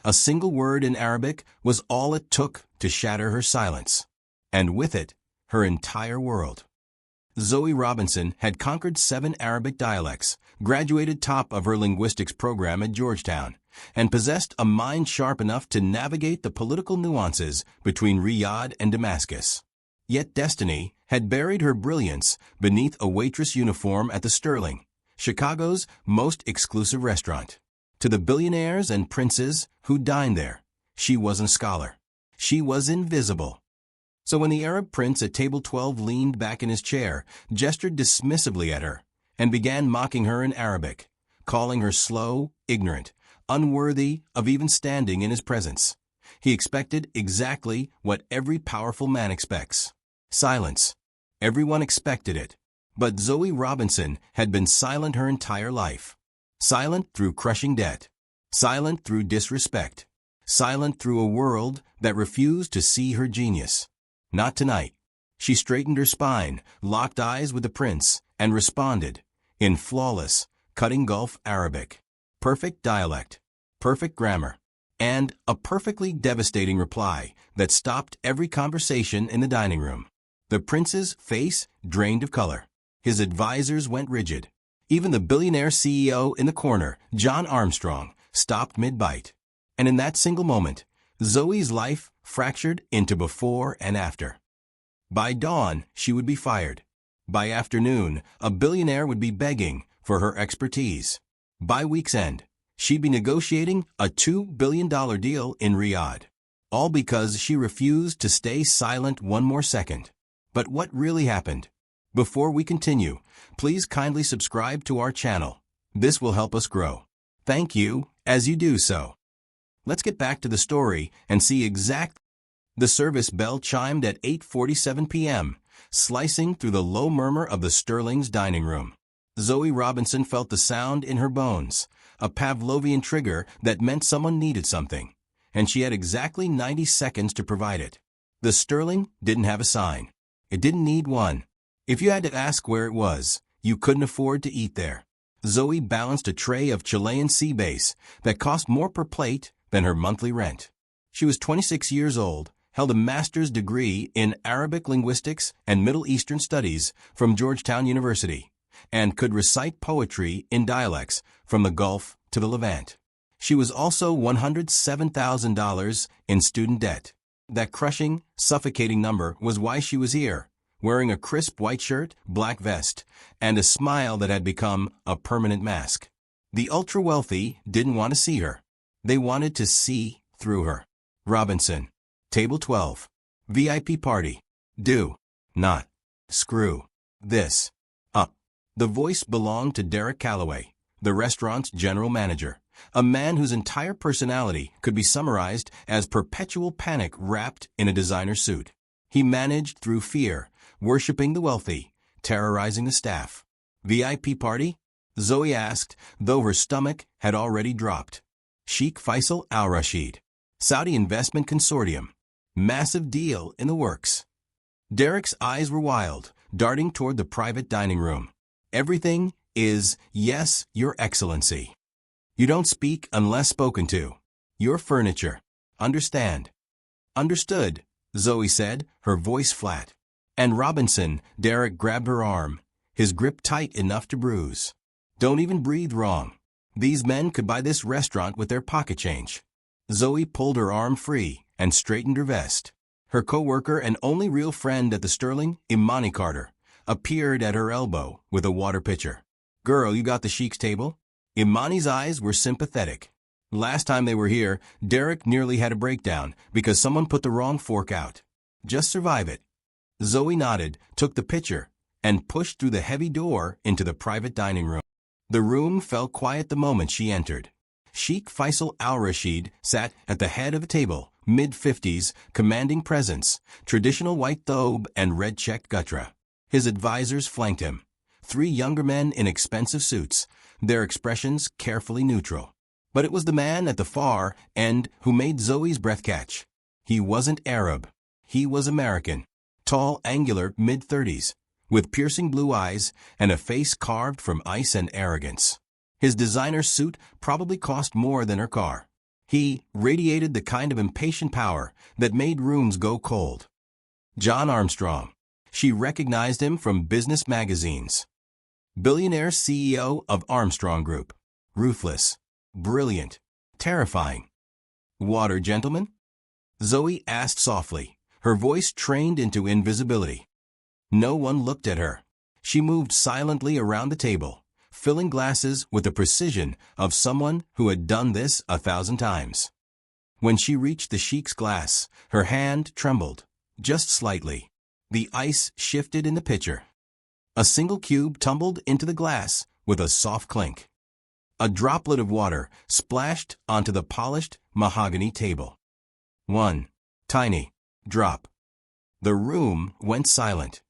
A single word in Arabic was all it took to shatter her silence. And with it, her entire world. Zoe Robinson had conquered 7 Arabic dialects, graduated top of her linguistics program at Georgetown, and possessed a mind sharp enough to navigate the political nuances between Riyadh and Damascus. Yet destiny had buried her brilliance beneath a waitress uniform at the Sterling, Chicago's most exclusive restaurant. To the billionaires and princes who dined there, she wasn't a scholar. She was invisible. So when the Arab prince at table 12 leaned back in his chair, gestured dismissively at her, and began mocking her in Arabic, calling her slow, ignorant, unworthy of even standing in his presence, he expected exactly what every powerful man expects: silence. Everyone expected it. But Zoe Robinson had been silent her entire life. Silent through crushing debt. Silent through disrespect. Silent through a world that refused to see her genius. Not tonight. She straightened her spine, locked eyes with the prince, and responded, in flawless, cutting Gulf Arabic. Perfect dialect, perfect grammar, and a perfectly devastating reply that stopped every conversation in the dining room. The prince's face drained of color. His advisors went rigid. Even the billionaire CEO in the corner, John Armstrong, stopped mid-bite. And in that single moment, Zoe's life fractured into before and after. By dawn, she would be fired. By afternoon, a billionaire would be begging for her expertise. By week's end, she'd be negotiating a $2 billion deal in Riyadh. All because she refused to stay silent one more second. But what really happened? Before we continue, please kindly subscribe to our channel. This will help us grow. Thank you as you do so. Let's get back to the story and see exactly. The service bell chimed at 8:47 p.m., slicing through the low murmur of the Sterling's dining room. Zoe Robinson felt the sound in her bones, a Pavlovian trigger that meant someone needed something, and she had exactly 90 seconds to provide it. The Sterling didn't have a sign. It didn't need one. If you had to ask where it was, you couldn't afford to eat there. Zoe balanced a tray of Chilean sea bass that cost more per plate than her monthly rent. She was 26 years old, held a master's degree in Arabic linguistics and Middle Eastern studies from Georgetown University, and could recite poetry in dialects from the Gulf to the Levant. She was also $107,000 in student debt. That crushing, suffocating number was why she was here, wearing a crisp white shirt, black vest, and a smile that had become a permanent mask. The ultra-wealthy didn't want to see her. They wanted to see through her. Robinson. Table 12. VIP party. Do not screw this up. The voice belonged to Derek Calloway, the restaurant's general manager, a man whose entire personality could be summarized as perpetual panic wrapped in a designer suit. He managed through fear, worshipping the wealthy, terrorizing the staff. VIP party? Zoe asked, though her stomach had already dropped. Sheikh Faisal Al Rashid. Saudi Investment Consortium. Massive deal in the works. Derek's eyes were wild, darting toward the private dining room. Everything is, yes, Your Excellency. You don't speak unless spoken to. Your furniture. Understand. Understood, Zoe said, her voice flat. And Robinson, Derek grabbed her arm, his grip tight enough to bruise. Don't even breathe wrong. These men could buy this restaurant with their pocket change. Zoe pulled her arm free and straightened her vest. Her co-worker and only real friend at the Sterling, Imani Carter, appeared at her elbow with a water pitcher. Girl, you got the Sheik's table? Imani's eyes were sympathetic. Last time they were here, Derek nearly had a breakdown because someone put the wrong fork out. Just survive it. Zoe nodded, took the pitcher, and pushed through the heavy door into the private dining room. The room fell quiet the moment she entered. Sheikh Faisal Al Rashid sat at the head of a table, mid-50s, commanding presence, traditional white thobe and red-checked gutra. His advisors flanked him. 3 younger men in expensive suits, their expressions carefully neutral. But it was the man at the far end who made Zoe's breath catch. He wasn't Arab. He was American. Tall, angular, mid-30s, with piercing blue eyes and a face carved from ice and arrogance. His designer suit probably cost more than her car. He radiated the kind of impatient power that made rooms go cold. John Armstrong. She recognized him from business magazines. Billionaire CEO of Armstrong Group. Ruthless. Brilliant. Terrifying. Water, gentlemen? Zoe asked softly, her voice trained into invisibility. No one looked at her. She moved silently around the table, filling glasses with the precision of someone who had done this 1,000 times. When she reached the sheik's glass, her hand trembled, just slightly. The ice shifted in the pitcher. A single cube tumbled into the glass with a soft clink. A droplet of water splashed onto the polished mahogany table. One tiny drop. The room went silent.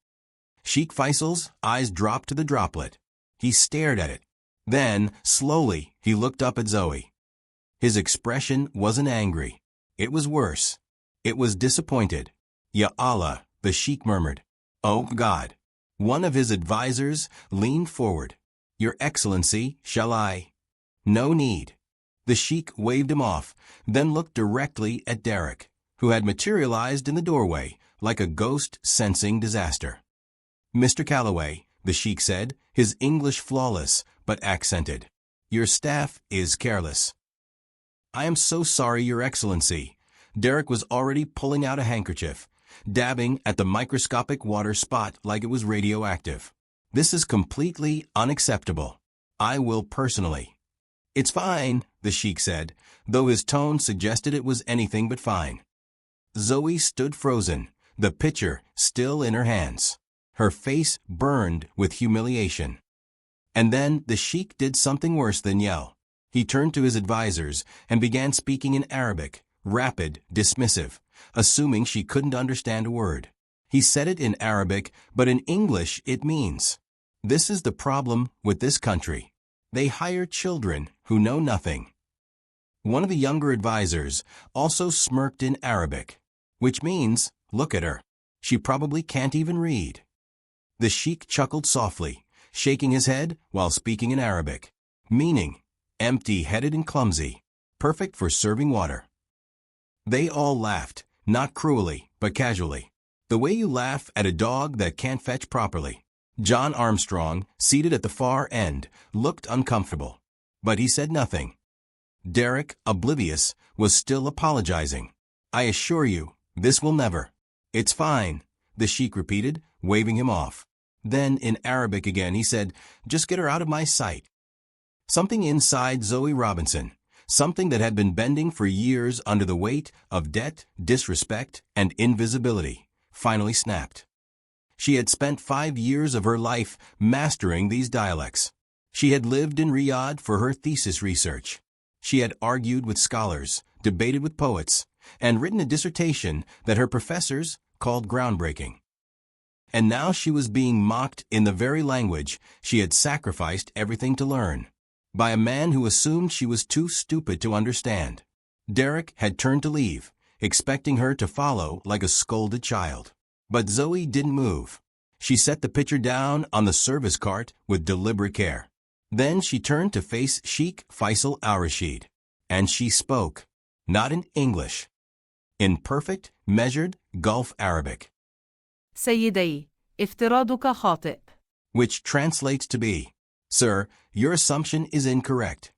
Sheikh Faisal's eyes dropped to the droplet. He stared at it. Then, slowly, he looked up at Zoe. His expression wasn't angry. It was worse. It was disappointed. Ya Allah, the sheikh murmured. Oh God. One of his advisors leaned forward. Your Excellency, shall I? No need. The sheikh waved him off, then looked directly at Derek, who had materialized in the doorway like a ghost sensing disaster. Mr. Calloway, the sheikh said, his English flawless but accented. Your staff is careless. I am so sorry, Your Excellency. Derek was already pulling out a handkerchief, dabbing at the microscopic water spot like it was radioactive. This is completely unacceptable. I will personally. It's fine, the sheikh said, though his tone suggested it was anything but fine. Zoe stood frozen, the pitcher still in her hands. Her face burned with humiliation. And then the sheikh did something worse than yell. He turned to his advisors and began speaking in Arabic, rapid, dismissive, assuming she couldn't understand a word. He said it in Arabic, but in English it means, this is the problem with this country. They hire children who know nothing. One of the younger advisors also smirked in Arabic, which means, look at her. She probably can't even read. The sheikh chuckled softly, shaking his head while speaking in Arabic, meaning, empty-headed and clumsy, perfect for serving water. They all laughed, not cruelly, but casually. The way you laugh at a dog that can't fetch properly. John Armstrong, seated at the far end, looked uncomfortable. But he said nothing. Derek, oblivious, was still apologizing. I assure you, this will never. It's fine, the sheikh repeated, waving him off. Then, in Arabic again, he said, just get her out of my sight. Something inside Zoe Robinson, something that had been bending for years under the weight of debt, disrespect, and invisibility, finally snapped. She had spent 5 years of her life mastering these dialects. She had lived in Riyadh for her thesis research. She had argued with scholars, debated with poets, and written a dissertation that her professors called groundbreaking. And now she was being mocked in the very language she had sacrificed everything to learn, by a man who assumed she was too stupid to understand. Derek had turned to leave, expecting her to follow like a scolded child. But Zoe didn't move. She set the pitcher down on the service cart with deliberate care. Then she turned to face Sheikh Faisal al-Rashid. And she spoke, not in English, in perfect, measured Gulf Arabic. سيدي، افتراضك خاطئ. Which translates to be, Sir, your assumption is incorrect.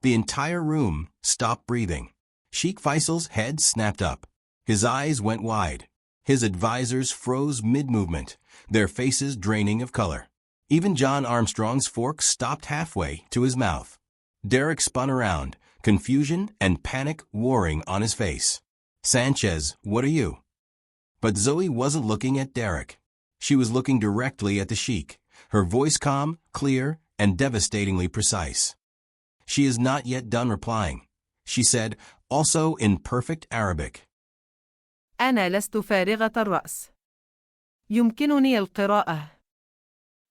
The entire room stopped breathing. Sheikh Faisal's head snapped up. His eyes went wide. His advisors froze mid-movement, their faces draining of color. Even John Armstrong's fork stopped halfway to his mouth. Derek spun around, confusion and panic warring on his face. Sanchez, what are you? But Zoe wasn't looking at Derek. She was looking directly at the sheikh, her voice calm, clear, and devastatingly precise. She is not yet done replying. She said, also in perfect Arabic. أنا لست فارغة الرأس. يمكنني القراءة.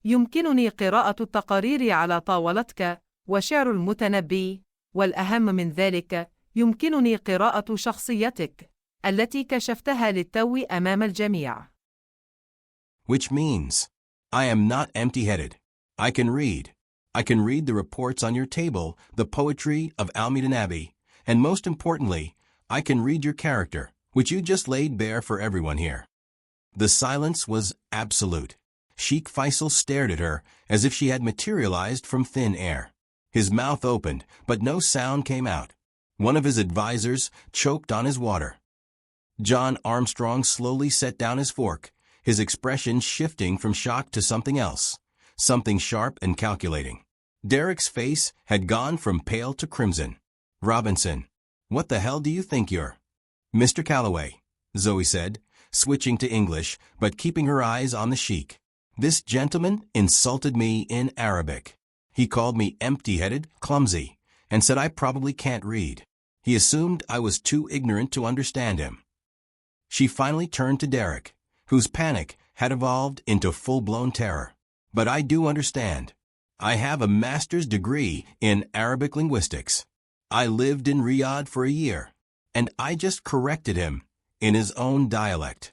يمكنني قراءة التقارير على طاولتك وشعر المتنبي، والأهم من ذلك، يمكنني قراءة شخصيتك التي كشفتها للتو أمام الجميع. Which means, I am not empty-headed. I can read. I can read the reports on your table, the poetry of Almeida Abbey, And most importantly, I can read your character, which you just laid bare for everyone here." The silence was absolute. Sheikh Faisal stared at her as if she had materialized from thin air. His mouth opened, but no sound came out. One of his advisors choked on his water. John Armstrong slowly set down his fork, his expression shifting from shock to something else, something sharp and calculating. Derek's face had gone from pale to crimson. "Robinson, what the hell do you think you're?" "Mr. Calloway," Zoe said, switching to English but keeping her eyes on the sheik. "This gentleman insulted me in Arabic. He called me empty-headed, clumsy, and said I probably can't read. He assumed I was too ignorant to understand him." She finally turned to Derek, whose panic had evolved into full-blown terror. "But I do understand. I have a master's degree in Arabic linguistics. I lived in Riyadh for a year, and I just corrected him in his own dialect."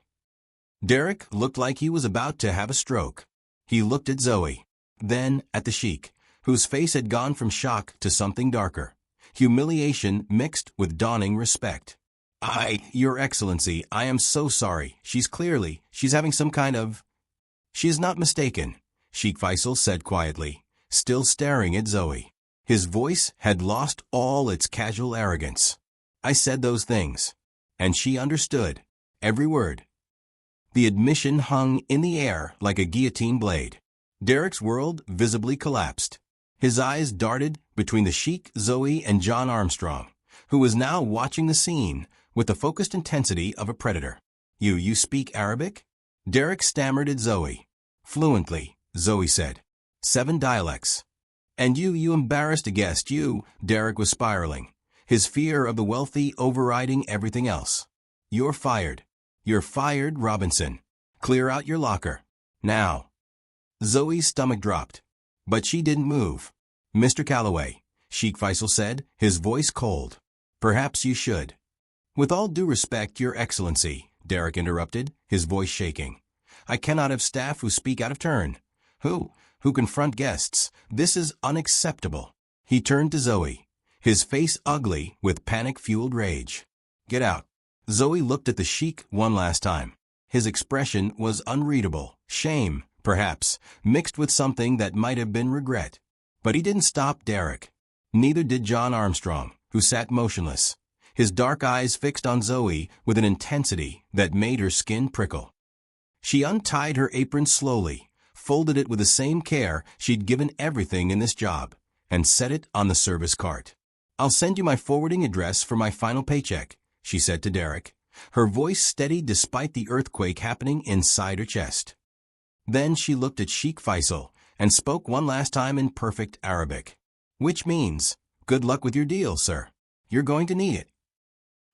Derek looked like he was about to have a stroke. He looked at Zoe, then at the sheik, whose face had gone from shock to something darker, humiliation mixed with dawning respect. Your Excellency, I am so sorry. She's having some kind of—" "She is not mistaken," Sheikh Faisal said quietly, still staring at Zoe. His voice had lost all its casual arrogance. "I said those things, and she understood. Every word." The admission hung in the air like a guillotine blade. Derek's world visibly collapsed. His eyes darted between the sheik, Zoe, and John Armstrong, who was now watching the scene with the focused intensity of a predator. You speak Arabic?" Derek stammered at Zoe. "Fluently," Zoe said. 7 dialects. "And you embarrassed guest, you," Derek was spiraling, his fear of the wealthy overriding everything else. "You're fired. You're fired, Robinson. Clear out your locker. Now." Zoe's stomach dropped, but she didn't move. "Mr. Calloway," Sheikh Faisal said, his voice cold. "Perhaps you should." "With all due respect, Your Excellency," Derek interrupted, his voice shaking. "I cannot have staff who speak out of turn. Who confront guests. This is unacceptable." He turned to Zoe, his face ugly with panic-fueled rage. "Get out." Zoe looked at the sheik one last time. His expression was unreadable, shame, perhaps, mixed with something that might have been regret. But he didn't stop Derek. Neither did John Armstrong, who sat motionless, his dark eyes fixed on Zoe with an intensity that made her skin prickle. She untied her apron slowly, folded it with the same care she'd given everything in this job, and set it on the service cart. "I'll send you my forwarding address for my final paycheck," she said to Derek, her voice steady despite the earthquake happening inside her chest. Then she looked at Sheikh Faisal and spoke one last time in perfect Arabic. "Which means, good luck with your deal, sir. You're going to need it."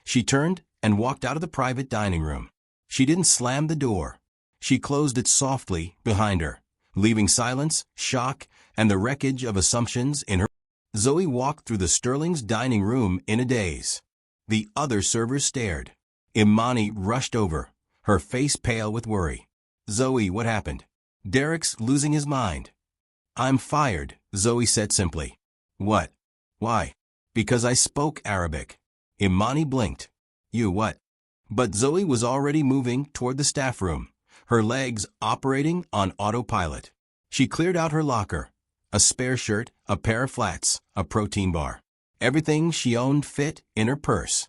She turned and walked out of the private dining room. She didn't slam the door. She closed it softly behind her, leaving silence, shock, and the wreckage of assumptions in her. Zoe walked through the Sterling's dining room in a daze. The other servers stared. Imani rushed over, her face pale with worry. "Zoe, what happened?" "Derek's losing his mind." "I'm fired," Zoe said simply. "What? Why?" "Because I spoke Arabic." Imani blinked. "You what?" But Zoe was already moving toward the staff room, her legs operating on autopilot. She cleared out her locker, a spare shirt, a pair of flats, a protein bar. Everything she owned fit in her purse.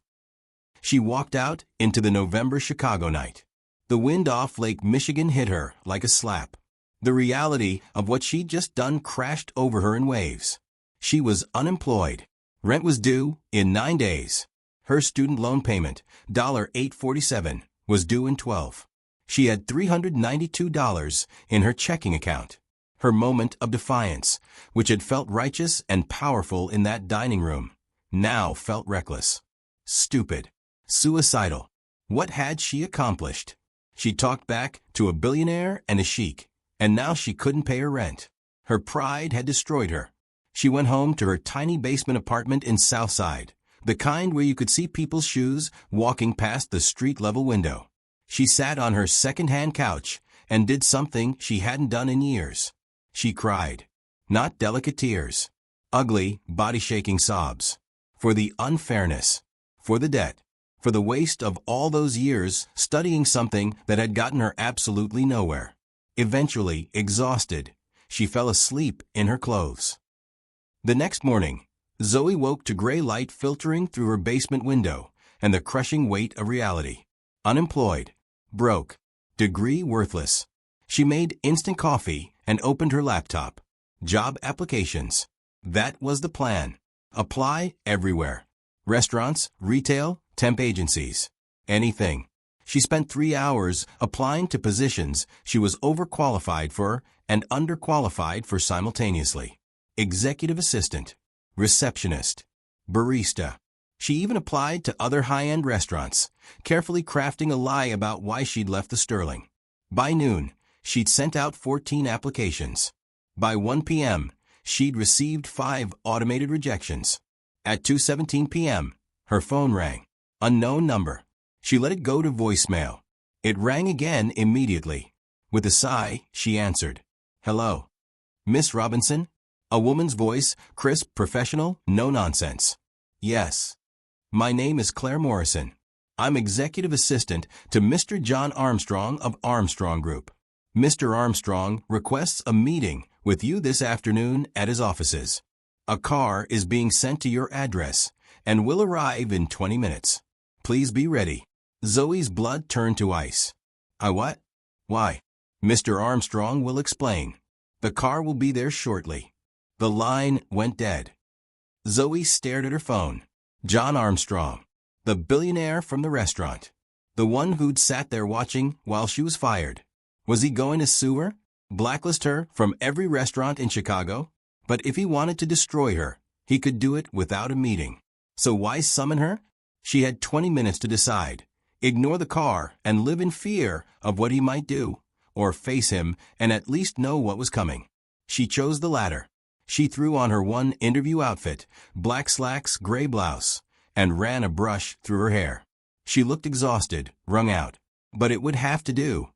She walked out into the November Chicago night. The wind off Lake Michigan hit her like a slap. The reality of what she'd just done crashed over her in waves. She was unemployed. Rent was due in 9 days. Her student loan payment, $847, was due in 12. She had $392 in her checking account. Her moment of defiance, which had felt righteous and powerful in that dining room, now felt reckless. Stupid. Suicidal. What had she accomplished? She talked back to a billionaire and a sheik, and now she couldn't pay her rent. Her pride had destroyed her. She went home to her tiny basement apartment in Southside, the kind where you could see people's shoes walking past the street-level window. She sat on her second-hand couch and did something she hadn't done in years. She cried. Not delicate tears. Ugly, body-shaking sobs. for the unfairness, for the debt, for the waste of all those years studying something that had gotten her absolutely nowhere. Eventually, exhausted, she fell asleep in her clothes. The next morning, Zoe woke to gray light filtering through her basement window and the crushing weight of reality. Unemployed, broke, degree worthless. She made instant coffee and opened her laptop. Job applications. That was the plan. Apply everywhere. Restaurants, retail, temp agencies. Anything. She spent 3 hours applying to positions she was overqualified for and underqualified for simultaneously. Executive assistant, receptionist, barista. She even applied to other high-end restaurants, carefully crafting a lie about why she'd left the Sterling. By noon, she'd sent out 14 applications. By 1 p.m., she'd received 5 automated rejections. At 2:17 p.m., her phone rang. Unknown number. She let it go to voicemail. It rang again immediately. With a sigh, she answered. Hello. Miss Robinson? A woman's voice, crisp, professional, no nonsense. Yes. My name is Claire Morrison. I'm executive assistant to Mr. John Armstrong of Armstrong Group. Mr. Armstrong requests a meeting with you this afternoon at his offices. A car is being sent to your address and will arrive in 20 minutes. Please be ready. Zoe's blood turned to ice. I what? Why? Mr. Armstrong will explain. The car will be there shortly. The line went dead. Zoe stared at her phone. John Armstrong, the billionaire from the restaurant. The one who'd sat there watching while she was fired. Was he going to sue her? Blacklist her from every restaurant in Chicago? But if he wanted to destroy her, he could do it without a meeting. So why summon her? She had 20 minutes to decide. Ignore the car and live in fear of what he might do, or face him and at least know what was coming. She chose the latter. She threw on her one interview outfit, black slacks, gray blouse, and ran a brush through her hair. She looked exhausted, wrung out, but it would have to do.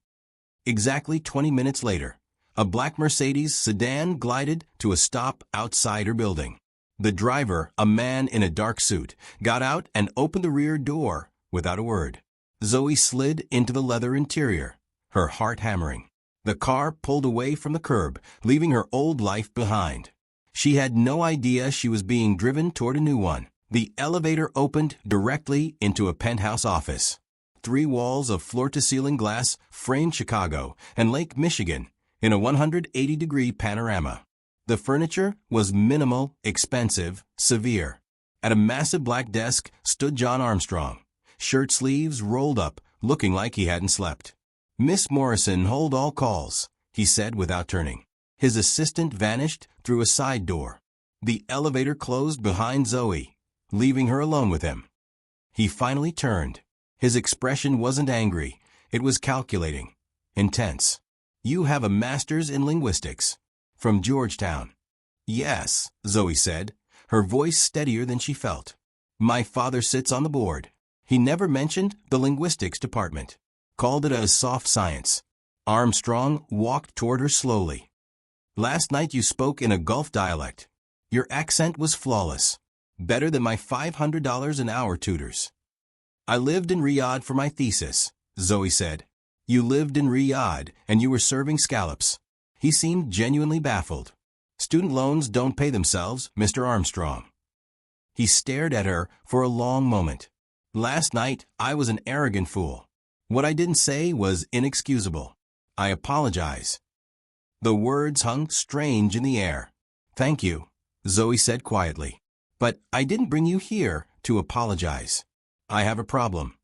Exactly 20 minutes later, a black Mercedes sedan glided to a stop outside her building. The driver, a man in a dark suit, got out and opened the rear door without a word. Zoe slid into the leather interior, her heart hammering. The car pulled away from the curb, leaving her old life behind. She had no idea she was being driven toward a new one. The elevator opened directly into a penthouse office. 3 walls of floor-to-ceiling glass framed Chicago and Lake Michigan in a 180-degree panorama. The furniture was minimal, expensive, severe. At a massive black desk stood John Armstrong, shirt sleeves rolled up, looking like he hadn't slept. Miss Morrison, hold all calls, he said without turning. His assistant vanished through a side door. The elevator closed behind Zoe, leaving her alone with him. He finally turned. His expression wasn't angry. It was calculating, intense. You have a master's in linguistics. From Georgetown. Yes, Zoe said, her voice steadier than she felt. My father sits on the board. He never mentioned the linguistics department. Called it a soft science. Armstrong walked toward her slowly. Last night you spoke in a Gulf dialect. Your accent was flawless. Better than my $500 an hour tutors. I lived in Riyadh for my thesis, Zoe said. You lived in Riyadh and you were serving scallops. He seemed genuinely baffled. Student loans don't pay themselves, Mr. Armstrong. He stared at her for a long moment. Last night I was an arrogant fool. What I didn't say was inexcusable. I apologize. The words hung strange in the air. Thank you, Zoe said quietly. But I didn't bring you here to apologize. I have a problem.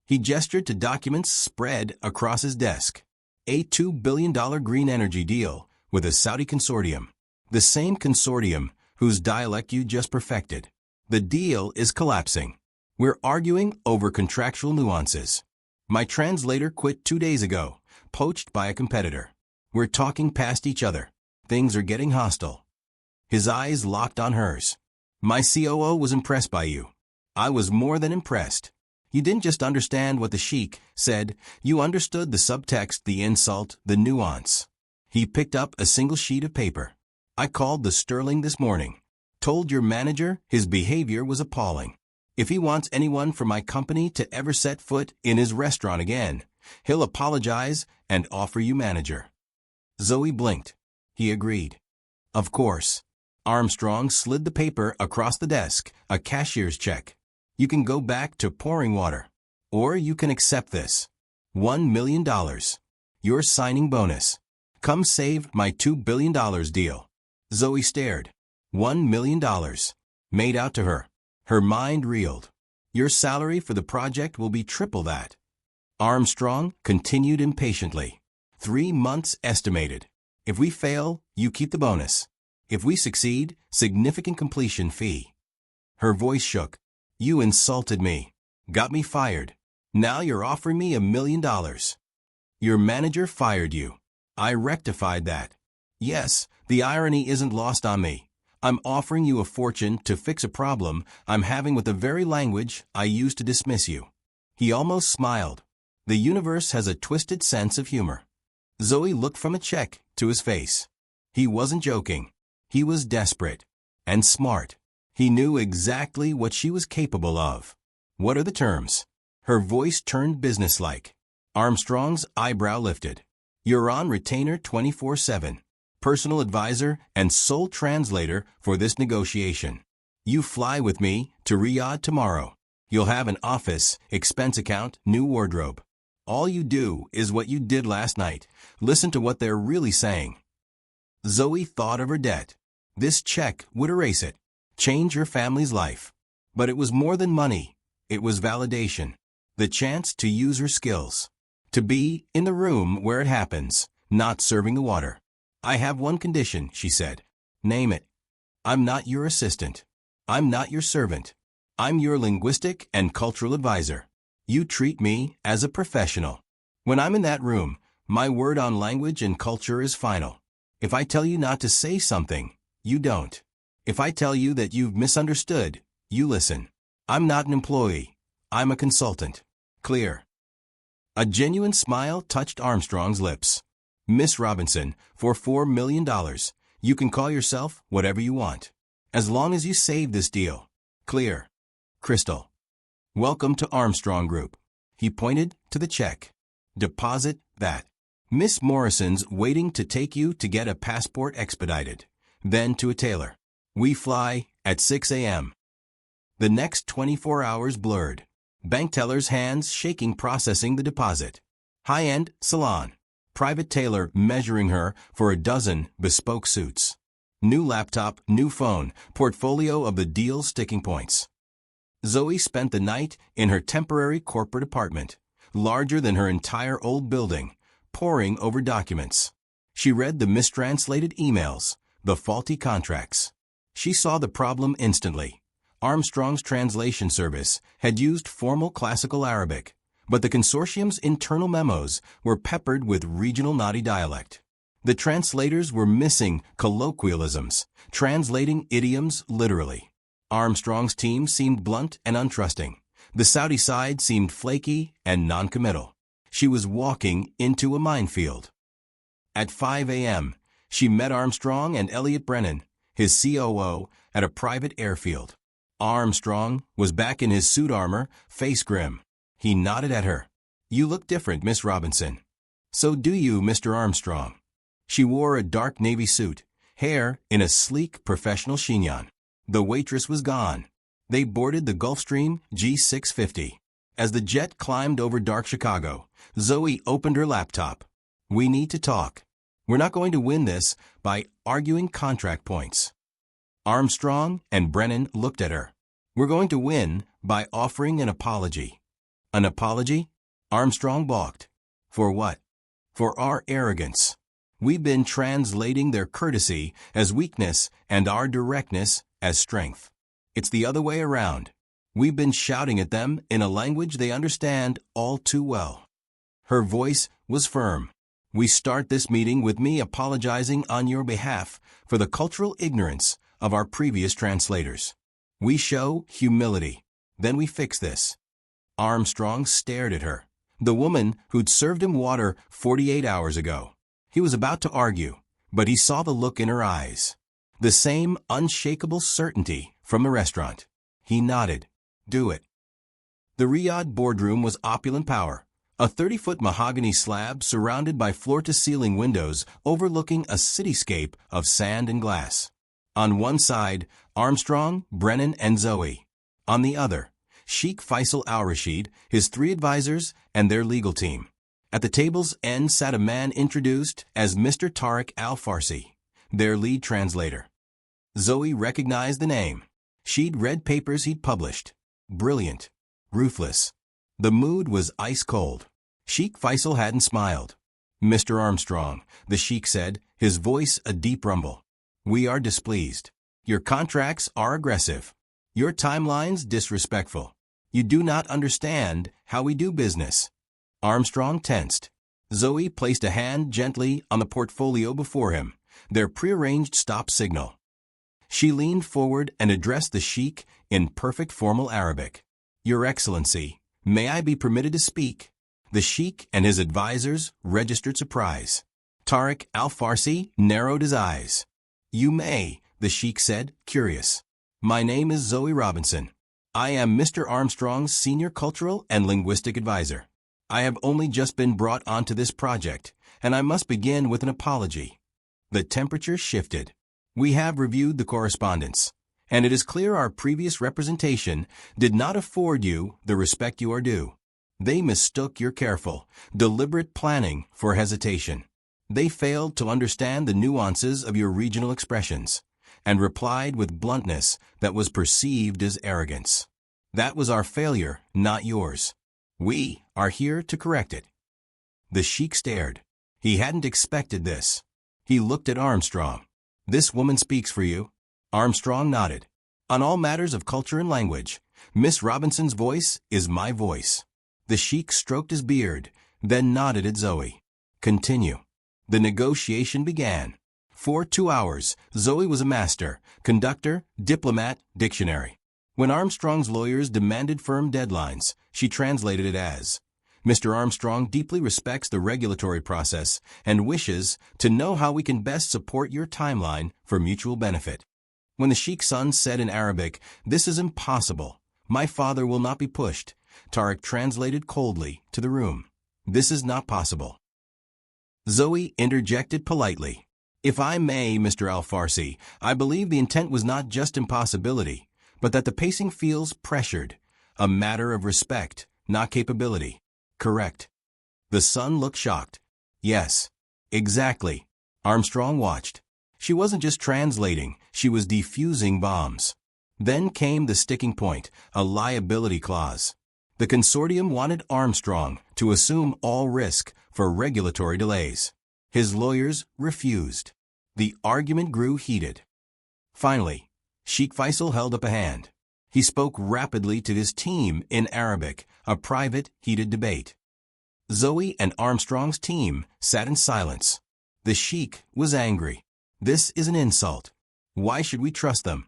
He gestured to documents spread across his desk. A $2 billion green energy deal with a Saudi consortium. The same consortium whose dialect you just perfected. The deal is collapsing. We're arguing over contractual nuances. My translator quit 2 days ago, poached by a competitor. We're talking past each other. Things are getting hostile. His eyes locked on hers. My COO was impressed by you. I was more than impressed. You didn't just understand what the sheik said, you understood the subtext, the insult, the nuance. He picked up a single sheet of paper. I called the Sterling this morning. Told your manager his behavior was appalling. If he wants anyone from my company to ever set foot in his restaurant again, he'll apologize and offer you manager. Zoe blinked. He agreed. Of course. Armstrong slid the paper across the desk, a cashier's check. You can go back to pouring water. Or you can accept this. $1 million. Your signing bonus. Come save my $2 billion deal. Zoe stared. $1 million. Made out to her. Her mind reeled. Your salary for the project will be triple that. Armstrong continued impatiently. 3 months estimated. If we fail, you keep the bonus. If we succeed, significant completion fee. Her voice shook. You insulted me. Got me fired. Now you're offering me $1 million. Your manager fired you. I rectified that. Yes, the irony isn't lost on me. I'm offering you a fortune to fix a problem I'm having with the very language I use to dismiss you. He almost smiled. The universe has a twisted sense of humor. Zoe looked from a check to his face. He wasn't joking. He was desperate. And smart. He knew exactly what she was capable of. What are the terms? Her voice turned businesslike. Armstrong's eyebrow lifted. You're on retainer 24/7. Personal advisor and sole translator for this negotiation. You fly with me to Riyadh tomorrow. You'll have an office, expense account, new wardrobe. All you do is what you did last night. Listen to what they're really saying. Zoe thought of her debt. This check would erase it, change her family's life. But it was more than money. It was validation. The chance to use her skills. To be in the room where it happens, not serving the water. I have one condition, she said. Name it. I'm not your assistant. I'm not your servant. I'm your linguistic and cultural advisor. You treat me as a professional. When I'm in that room, my word on language and culture is final. If I tell you not to say something, you don't. If I tell you that you've misunderstood, you listen. I'm not an employee. I'm a consultant. Clear. A genuine smile touched Armstrong's lips. Miss Robinson, for $4 million, you can call yourself whatever you want. As long as you save this deal. Clear. Crystal. Welcome to Armstrong Group. He pointed to the check. Deposit that. Miss Morrison's waiting to take you to get a passport expedited. Then to a tailor. We fly at 6 a.m. The next 24 hours blurred. Bank teller's hands shaking processing the deposit. High-end salon. Private tailor measuring her for a dozen bespoke suits. New laptop, new phone, portfolio of the deal's sticking points. Zoe spent the night in her temporary corporate apartment, larger than her entire old building, poring over documents. She read the mistranslated emails, the faulty contracts. She saw the problem instantly. Armstrong's translation service had used formal classical Arabic, but the consortium's internal memos were peppered with regional naughty dialect. The translators were missing colloquialisms, translating idioms literally. Armstrong's team seemed blunt and untrusting. The Saudi side seemed flaky and noncommittal. She was walking into a minefield. At 5 a.m., she met Armstrong and Elliot Brennan, his COO, at a private airfield. Armstrong was back in his suit armor, face grim. He nodded at her. You look different, Miss Robinson. So do you, Mr. Armstrong. She wore a dark navy suit, hair in a sleek professional chignon. The waitress was gone. They boarded the Gulfstream G650. As the jet climbed over dark Chicago, Zoe opened her laptop. We need to talk. We're not going to win this by arguing contract points. Armstrong and Brennan looked at her. We're going to win by offering an apology. An apology? Armstrong balked. For what? For our arrogance. We've been translating their courtesy as weakness and our directness as strength. It's the other way around. We've been shouting at them in a language they understand all too well. Her voice was firm. We start this meeting with me apologizing on your behalf for the cultural ignorance of our previous translators. We show humility. Then we fix this. Armstrong stared at her, the woman who'd served him water 48 hours ago. He was about to argue, but he saw the look in her eyes. The same unshakable certainty from the restaurant. He nodded. Do it. The Riyadh boardroom was opulent power. A 30-foot mahogany slab surrounded by floor-to-ceiling windows overlooking a cityscape of sand and glass. On one side, Armstrong, Brennan, and Zoe. On the other, Sheikh Faisal al-Rashid, his 3 advisors, and their legal team. At the table's end sat a man introduced as Mr. Tariq al-Farsi, their lead translator. Zoe recognized the name. She'd read papers he'd published. Brilliant. Ruthless. The mood was ice cold. Sheikh Faisal hadn't smiled. Mr. Armstrong, the Sheikh said, his voice a deep rumble. We are displeased. Your contracts are aggressive. Your timelines disrespectful. You do not understand how we do business. Armstrong tensed. Zoe placed a hand gently on the portfolio before him, their prearranged stop signal. She leaned forward and addressed the Sheikh in perfect formal Arabic. Your Excellency, may I be permitted to speak? The Sheikh and his advisors registered surprise. Tariq al-Farsi narrowed his eyes. You may, the Sheikh said, curious. My name is Zoe Robinson. I am Mr. Armstrong's senior cultural and linguistic advisor. I have only just been brought onto this project, and I must begin with an apology. The temperature shifted. We have reviewed the correspondence, and it is clear our previous representation did not afford you the respect you are due. They mistook your careful, deliberate planning for hesitation. They failed to understand the nuances of your regional expressions, and replied with bluntness that was perceived as arrogance. That was our failure, not yours. We are here to correct it. The Sheikh stared. He hadn't expected this. He looked at Armstrong. This woman speaks for you. Armstrong nodded. On all matters of culture and language, Miss Robinson's voice is my voice. The Sheikh stroked his beard, then nodded at Zoe. Continue. The negotiation began. For 2 hours, Zoe was a master, conductor, diplomat, dictionary. When Armstrong's lawyers demanded firm deadlines, she translated it as, Mr. Armstrong deeply respects the regulatory process and wishes to know how we can best support your timeline for mutual benefit. When the Sheikh's son said in Arabic, this is impossible. My father will not be pushed. Tariq translated coldly to the room. This is not possible. Zoe interjected politely. If I may, Mr. Al-Farsi, I believe the intent was not just impossibility, but that the pacing feels pressured, a matter of respect, not capability. Correct. The son looked shocked. Yes, exactly. Armstrong watched. She wasn't just translating, she was defusing bombs. Then came the sticking point, a liability clause. The consortium wanted Armstrong to assume all risk for regulatory delays. His lawyers refused. The argument grew heated. Finally, Sheikh Faisal held up a hand. He spoke rapidly to his team in Arabic, a private, heated debate. Zoe and Armstrong's team sat in silence. The Sheikh was angry. This is an insult. Why should we trust them?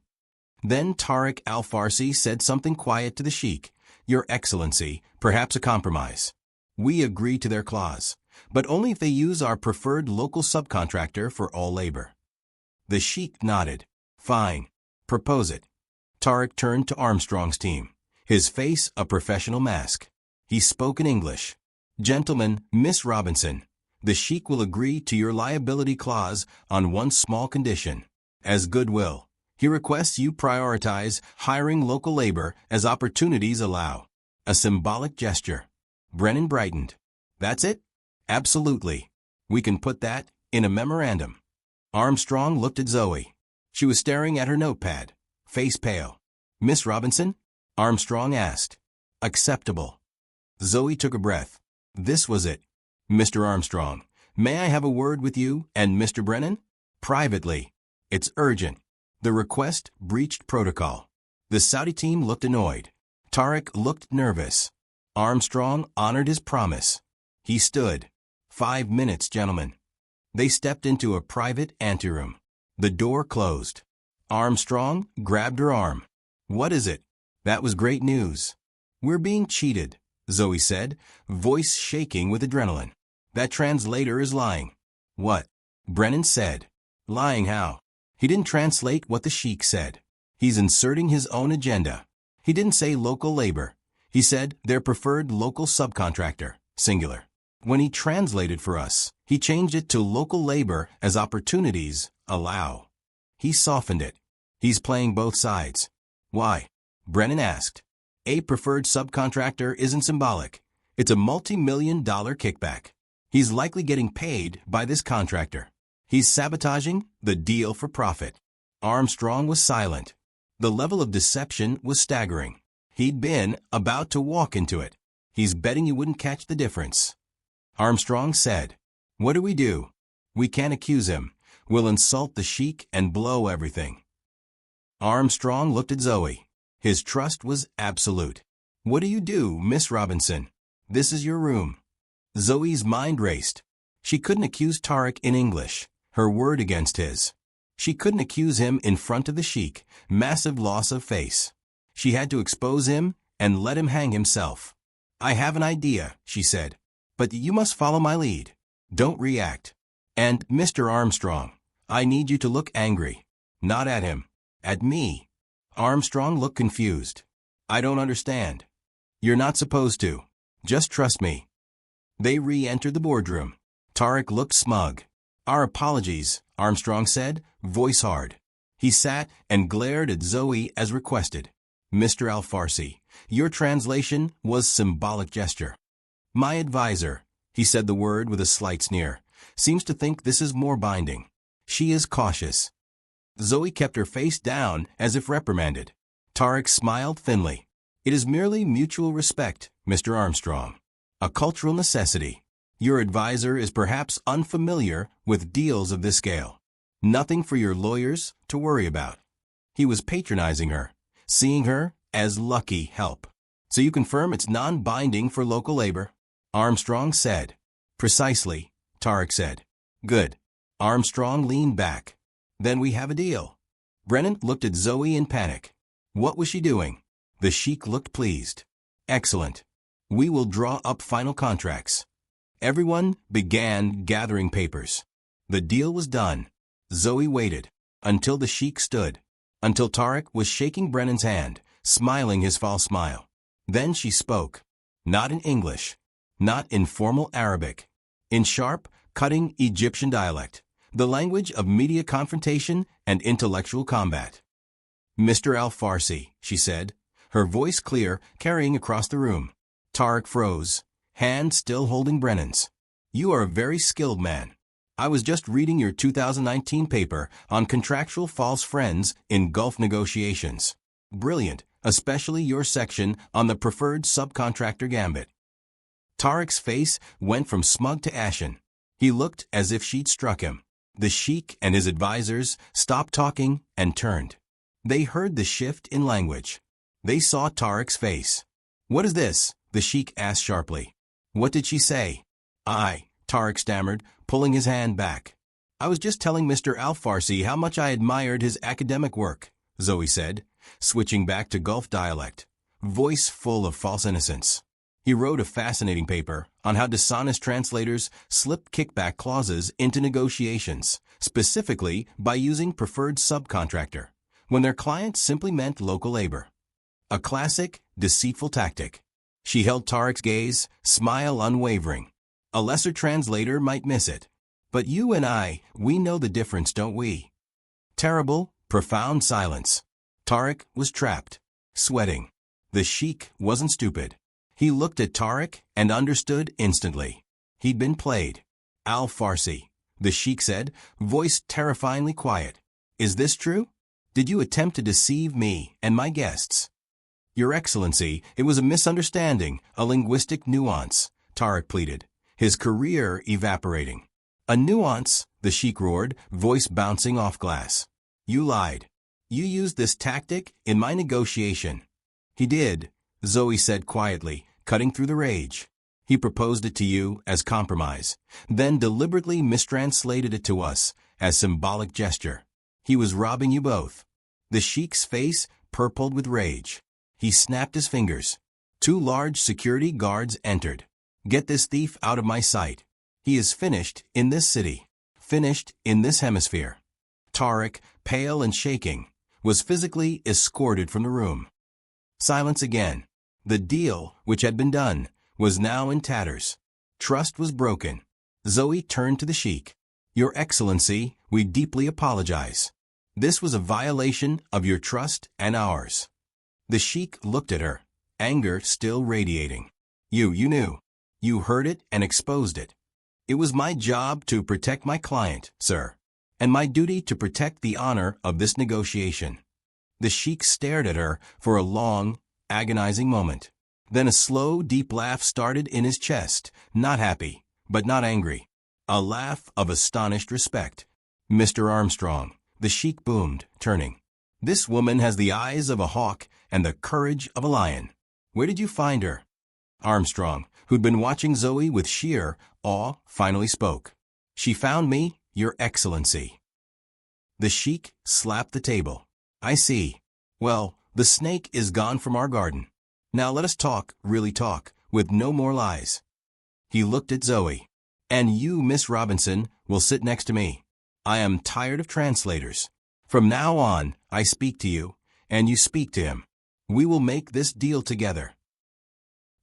Then Tariq al-Farsi said something quiet to the Sheikh. Your Excellency, perhaps a compromise. We agree to their clause, but only if they use our preferred local subcontractor for all labor. The Sheikh nodded. Fine. Propose it. Tariq turned to Armstrong's team, his face a professional mask. He spoke in English. Gentlemen, Miss Robinson, the Sheikh will agree to your liability clause on one small condition. As goodwill, he requests you prioritize hiring local labor as opportunities allow. A symbolic gesture. Brennan brightened. That's it? Absolutely. We can put that in a memorandum. Armstrong looked at Zoe. She was staring at her notepad, face pale. Miss Robinson? Armstrong asked. Acceptable. Zoe took a breath. This was it. Mr. Armstrong, may I have a word with you and Mr. Brennan? Privately. It's urgent. The request breached protocol. The Saudi team looked annoyed. Tariq looked nervous. Armstrong honored his promise. He stood. 5 minutes, gentlemen. They stepped into a private anteroom. The door closed. Armstrong grabbed her arm. What is it? That was great news. We're being cheated, Zoe said, voice shaking with adrenaline. That translator is lying. What? Brennan said. Lying how? He didn't translate what the sheik said. He's inserting his own agenda. He didn't say local labor. He said their preferred local subcontractor, singular. When he translated for us, he changed it to local labor as opportunities allow. He softened it. He's playing both sides. Why? Brennan asked. A preferred subcontractor isn't symbolic. It's a multi-million-dollar kickback. He's likely getting paid by this contractor. He's sabotaging the deal for profit. Armstrong was silent. The level of deception was staggering. He'd been about to walk into it. He's betting you wouldn't catch the difference. Armstrong said, "What do we do? We can't accuse him. We'll insult the sheik and blow everything." Armstrong looked at Zoe. His trust was absolute. "What do you do, Miss Robinson? This is your room." Zoe's mind raced. She couldn't accuse Tariq in English, her word against his. She couldn't accuse him in front of the sheik, massive loss of face. She had to expose him and let him hang himself. "I have an idea," she said, "but you must follow my lead. Don't react. And, Mr. Armstrong, I need you to look angry. Not at him. At me." Armstrong looked confused. "I don't understand." "You're not supposed to. Just trust me." They re-entered the boardroom. Tariq looked smug. "Our apologies," Armstrong said, voice hard. He sat and glared at Zoe as requested. "Mr. Al-Farsi, your translation was symbolic gesture." "My advisor," he said the word with a slight sneer, "seems to think this is more binding. She is cautious." Zoe kept her face down as if reprimanded. Tariq smiled thinly. "It is merely mutual respect, Mr. Armstrong. A cultural necessity. Your advisor is perhaps unfamiliar with deals of this scale. Nothing for your lawyers to worry about." He was patronizing her, seeing her as lucky help. "So you confirm it's non-binding for local labor?" Armstrong said. "Precisely," Tariq said. "Good." Armstrong leaned back. "Then we have a deal." Brennan looked at Zoe in panic. What was she doing? The sheik looked pleased. "Excellent. We will draw up final contracts." Everyone began gathering papers. The deal was done. Zoe waited until the sheik stood, until Tariq was shaking Brennan's hand, smiling his false smile. Then she spoke. Not in English, not in formal Arabic. In sharp, cutting Egyptian dialect, the language of media confrontation and intellectual combat. "Mr. Al-Farsi," she said, her voice clear, carrying across the room. Tariq froze, hand still holding Brennan's. "You are a very skilled man. I was just reading your 2019 paper on contractual false friends in Gulf negotiations. Brilliant, especially your section on the preferred subcontractor gambit." Tariq's face went from smug to ashen. He looked as if she'd struck him. The sheik and his advisors stopped talking and turned. They heard the shift in language. They saw Tariq's face. "What is this?" the sheik asked sharply. "What did she say?" Tariq stammered, pulling his hand back. "I was just telling Mr. Al-Farsi how much I admired his academic work," Zoe said, switching back to Gulf dialect, voice full of false innocence. "He wrote a fascinating paper on how dishonest translators slip kickback clauses into negotiations, specifically by using preferred subcontractor, when their client simply meant local labor. A classic, deceitful tactic." She held Tariq's gaze, smile unwavering. "A lesser translator might miss it. But you and we know the difference, don't we?" Terrible, profound silence. Tariq was trapped, sweating. The sheik wasn't stupid. He looked at Tariq and understood instantly. He'd been played. "Al-Farsi," the sheik said, voice terrifyingly quiet. "Is this true? Did you attempt to deceive me and my guests?" "Your Excellency, it was a misunderstanding, a linguistic nuance," Tariq pleaded, his career evaporating. "A nuance," the sheik roared, voice bouncing off glass. "You lied. You used this tactic in my negotiation." "He did," Zoe said quietly, cutting through the rage. "He proposed it to you as compromise, then deliberately mistranslated it to us as symbolic gesture. He was robbing you both." The sheik's face purpled with rage. He snapped his fingers. 2 large security guards entered. "Get this thief out of my sight. He is finished in this city. Finished in this hemisphere." Tarek, pale and shaking, was physically escorted from the room. Silence again. The deal, which had been done, was now in tatters. Trust was broken. Zoe turned to the sheik. "Your Excellency, we deeply apologize. This was a violation of your trust and ours." The sheik looked at her, anger still radiating. You knew. You heard it and exposed it. It was my job to protect my client, sir, and my duty to protect the honor of this negotiation. The sheik stared at her for a long, agonizing moment. Then a slow, deep laugh started in his chest, not happy, but not angry. A laugh of astonished respect. "Mr. Armstrong," the sheik boomed, turning. "This woman has the eyes of a hawk and the courage of a lion. Where did you find her?" Armstrong, who'd been watching Zoe with sheer awe, finally spoke. "She found me, Your Excellency." The sheik slapped the table. "I see. Well, the snake is gone from our garden. Now let us talk, really talk, with no more lies." He looked at Zoe. "And you, Miss Robinson, will sit next to me. I am tired of translators. From now on, I speak to you, and you speak to him. We will make this deal together."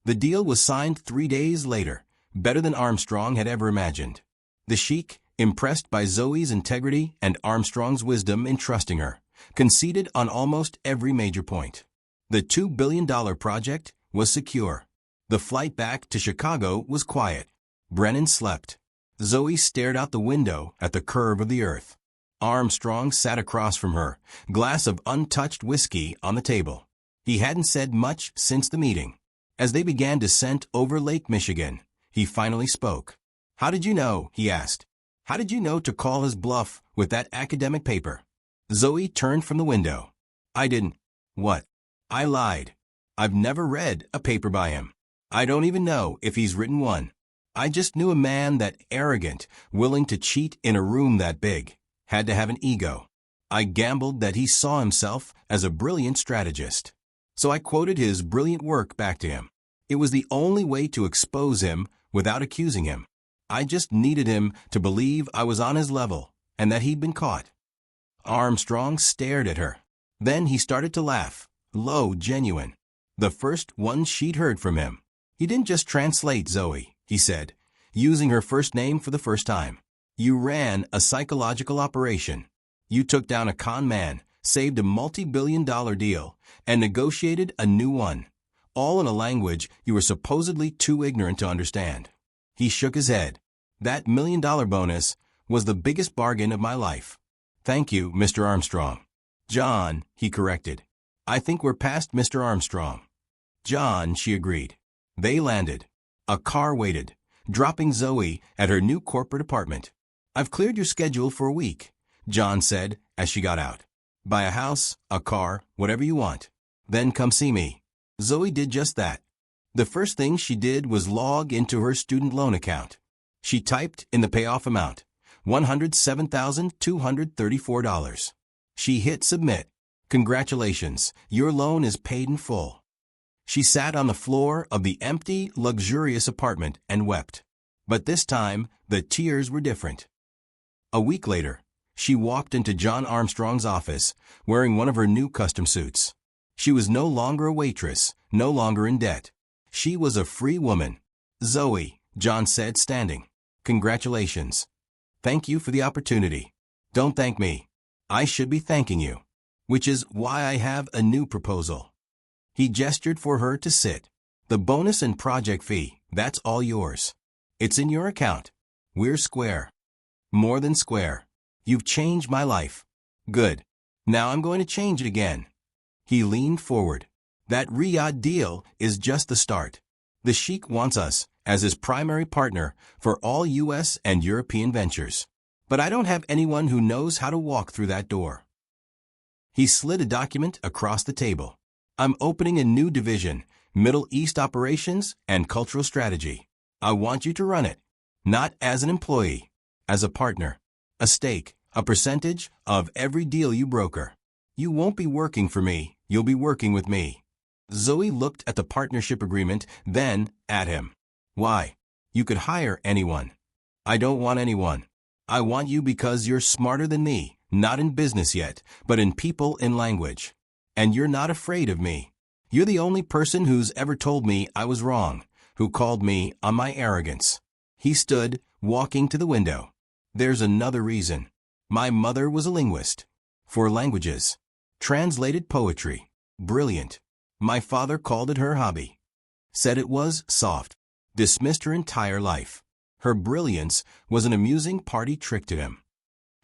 The deal was signed 3 days later, better than Armstrong had ever imagined. The sheik, impressed by Zoe's integrity and Armstrong's wisdom in trusting her, conceded on almost every major point. The $2 billion project was secure. The flight back to Chicago was quiet. Brennan slept. Zoe stared out the window at the curve of the earth. Armstrong sat across from her, glass of untouched whiskey on the table. He hadn't said much since the meeting. As they began descent over Lake Michigan, he finally spoke. "How did you know?" he asked. "How did you know to call his bluff with that academic paper?" Zoe turned from the window. "I didn't." "What?" "I lied. I've never read a paper by him. I don't even know if he's written one. I just knew a man that arrogant, willing to cheat in a room that big, had to have an ego. I gambled that he saw himself as a brilliant strategist. So I quoted his brilliant work back to him. It was the only way to expose him without accusing him. I just needed him to believe I was on his level and that he'd been caught." Armstrong stared at her. Then he started to laugh, low, genuine. The first one she'd heard from him. "You didn't just translate Zoe," he said, using her first name for the first time. "You ran a psychological operation. You took down a con man, saved a multi-billion-dollar deal, and negotiated a new one, all in a language you were supposedly too ignorant to understand." He shook his head. "That $1 million bonus was the biggest bargain of my life." "Thank you, Mr. Armstrong." "John," he corrected. "I think we're past Mr. Armstrong." "John," she agreed. They landed. A car waited, dropping Zoe at her new corporate apartment. "I've cleared your schedule for a week," John said as she got out. "Buy a house, a car, whatever you want. Then come see me." Zoe did just that. The first thing she did was log into her student loan account. She typed in the payoff amount, $107,234. She hit submit. "Congratulations, your loan is paid in full." She sat on the floor of the empty, luxurious apartment and wept. But this time, the tears were different. A week later, she walked into John Armstrong's office, wearing one of her new custom suits. She was no longer a waitress, no longer in debt. She was a free woman. "Zoe," John said, standing. "Congratulations. Thank you for the opportunity. Don't thank me. I should be thanking you. Which is why I have a new proposal." He gestured for her to sit. "The bonus and project fee, that's all yours. It's in your account. We're square. More than square. You've changed my life. Good. Now I'm going to change it again." He leaned forward. "That Riyadh deal is just the start. The sheik wants us as his primary partner for all U.S. and European ventures. But I don't have anyone who knows how to walk through that door." He slid a document across the table. "I'm opening a new division, Middle East Operations and Cultural Strategy. I want you to run it, not as an employee, as a partner. A stake, a percentage of every deal you broker. You won't be working for me, you'll be working with me." Zoe looked at the partnership agreement, then at him. "Why? You could hire anyone." "I don't want anyone. I want you because you're smarter than me, not in business yet, but in people and language. And you're not afraid of me. You're the only person who's ever told me I was wrong, who called me on my arrogance." He stood, walking to the window. "There's another reason. My mother was a linguist. 4 languages. Translated poetry. Brilliant. My father called it her hobby. Said it was soft. Dismissed her entire life. Her brilliance was an amusing party trick to him."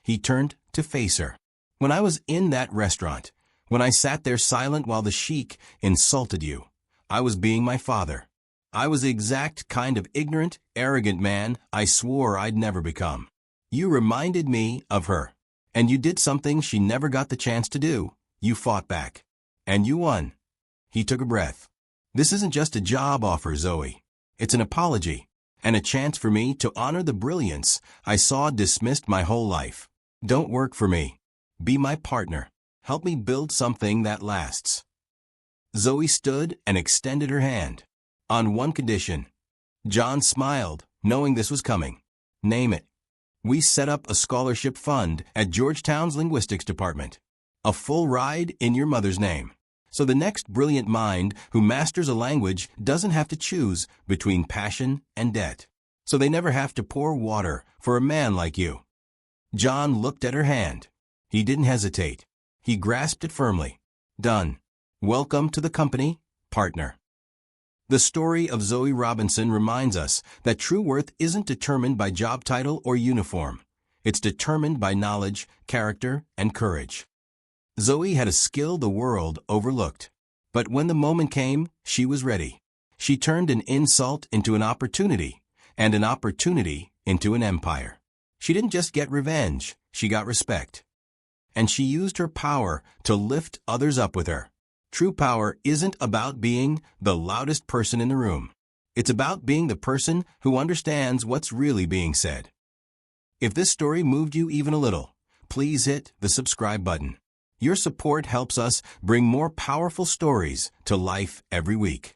He turned to face her. "When I was in that restaurant, when I sat there silent while the sheik insulted you, I was being my father. I was the exact kind of ignorant, arrogant man I swore I'd never become. You reminded me of her. And you did something she never got the chance to do. You fought back. And you won." He took a breath. "This isn't just a job offer, Zoe. It's an apology, and a chance for me to honor the brilliance I saw dismissed my whole life. Don't work for me. Be my partner. Help me build something that lasts." Zoe stood and extended her hand. "On one condition." John smiled, knowing this was coming. "Name it." "We set up a scholarship fund at Georgetown's linguistics department. A full ride in your mother's name. So the next brilliant mind who masters a language doesn't have to choose between passion and debt. So they never have to pour water for a man like you." John looked at her hand. He didn't hesitate. He grasped it firmly. "Done. Welcome to the company, partner." The story of Zoe Robinson reminds us that true worth isn't determined by job title or uniform. It's determined by knowledge, character, and courage. Zoe had a skill the world overlooked. But when the moment came, she was ready. She turned an insult into an opportunity, and an opportunity into an empire. She didn't just get revenge, she got respect. And she used her power to lift others up with her. True power isn't about being the loudest person in the room. It's about being the person who understands what's really being said. If this story moved you even a little, please hit the subscribe button. Your support helps us bring more powerful stories to life every week.